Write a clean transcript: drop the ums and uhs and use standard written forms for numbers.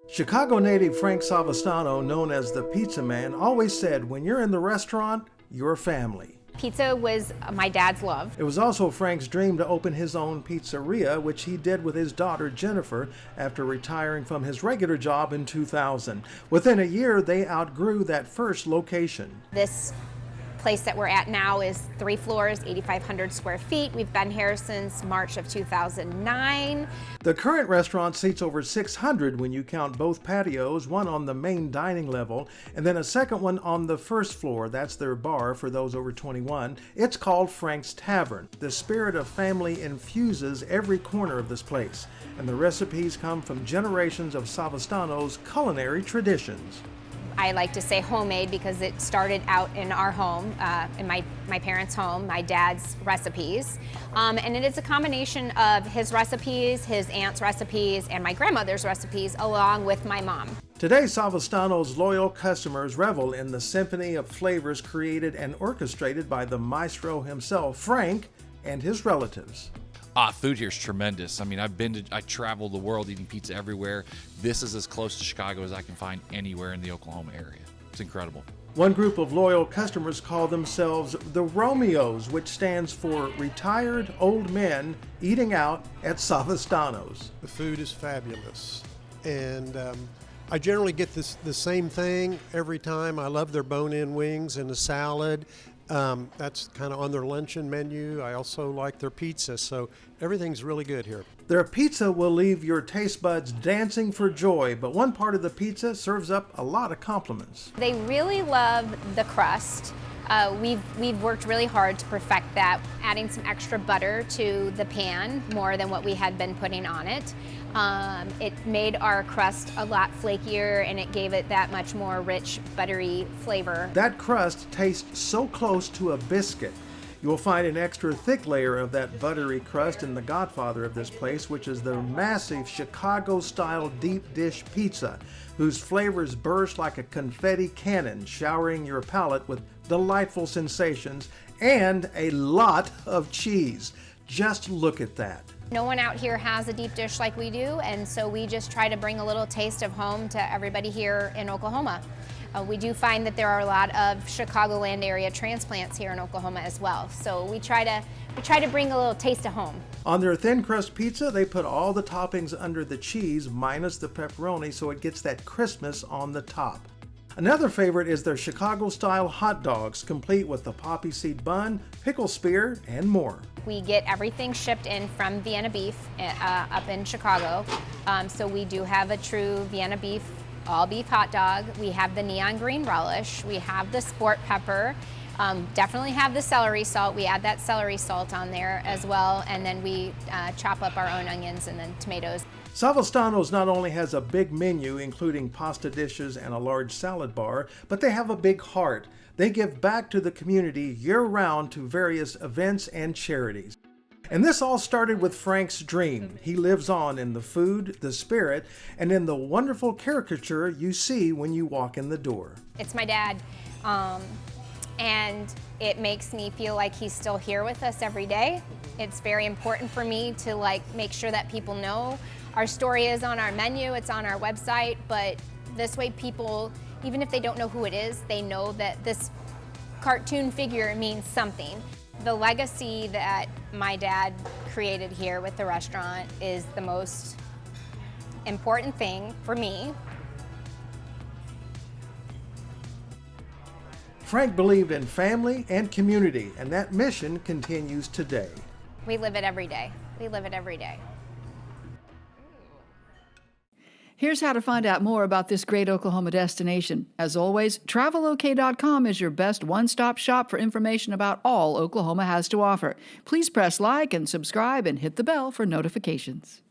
Chicago native Frank Savastano, known as the Pizza Man, always said, when you're in the restaurant, you're family. Pizza was my dad's love. It was also Frank's dream to open his own pizzeria, which he did with his daughter Jennifer after retiring from his regular job in 2000. Within a year, they outgrew that first location. This place that we're at now is 3 floors, 8,500 square feet. We've been here since March of 2009. The current restaurant seats over 600 when you count both patios, one on the main dining level and then a second one on the first floor. That's their bar for those over 21. It's called Frank's Tavern. The spirit of family infuses every corner of this place, and the recipes come from generations of Savastano's culinary traditions. I like to say homemade because it started out in our home, in my parents' home, my dad's recipes. And it is a combination of his recipes, his aunt's recipes, and my grandmother's recipes, along with my mom. Today, Savastano's loyal customers revel in the symphony of flavors created and orchestrated by the maestro himself, Frank, and his relatives. Food here is tremendous. I mean, I travel the world eating pizza everywhere. This is as close to Chicago as I can find anywhere in the Oklahoma area. It's incredible. One group of loyal customers call themselves the Romeos, which stands for Retired Old Men Eating Out at Savastano's. The food is fabulous, and I generally get the same thing every time. I love their bone-in wings and the salad. That's kind of on their luncheon menu. I also like their pizza, so everything's really good here. Their pizza will leave your taste buds dancing for joy, but one part of the pizza serves up a lot of compliments. They really love the crust. We've worked really hard to perfect that, adding some extra butter to the pan, more than what we had been putting on it. It made our crust a lot flakier, and it gave it that much more rich, buttery flavor. That crust tastes so close to a biscuit. You will find an extra thick layer of that buttery crust in the godfather of this place, which is the massive Chicago-style deep dish pizza, whose flavors burst like a confetti cannon, showering your palate with delightful sensations and a lot of cheese. Just look at that. No one out here has a deep dish like we do, and so we just try to bring a little taste of home to everybody here in Oklahoma. We do find that there are a lot of Chicagoland area transplants here in Oklahoma as well, so we try to bring a little taste of home. On their thin crust pizza, they put all the toppings under the cheese minus the pepperoni, so it gets that crispness on the top. Another favorite is their Chicago-style hot dogs, complete with the poppy seed bun, pickle spear, and more. We get everything shipped in from Vienna beef up in Chicago, so we do have a true Vienna beef, all beef hot dog. We have the neon green relish, we have the sport pepper, definitely have the celery salt. We add that celery salt on there as well, and then we chop up our own onions and then tomatoes. Savastano's not only has a big menu, including pasta dishes and a large salad bar, but they have a big heart. They give back to the community year-round to various events and charities. And this all started with Frank's dream. He lives on in the food, the spirit, and in the wonderful caricature you see when you walk in the door. It's my dad, and it makes me feel like he's still here with us every day. It's very important for me to make sure that people know our story is on our menu, it's on our website, but this way people, even if they don't know who it is, they know that this cartoon figure means something. The legacy that my dad created here with the restaurant is the most important thing for me. Frank believed in family and community, and that mission continues today. We live it every day. We live it every day. Here's how to find out more about this great Oklahoma destination. As always, travelok.com is your best one-stop shop for information about all Oklahoma has to offer. Please press like and subscribe and hit the bell for notifications.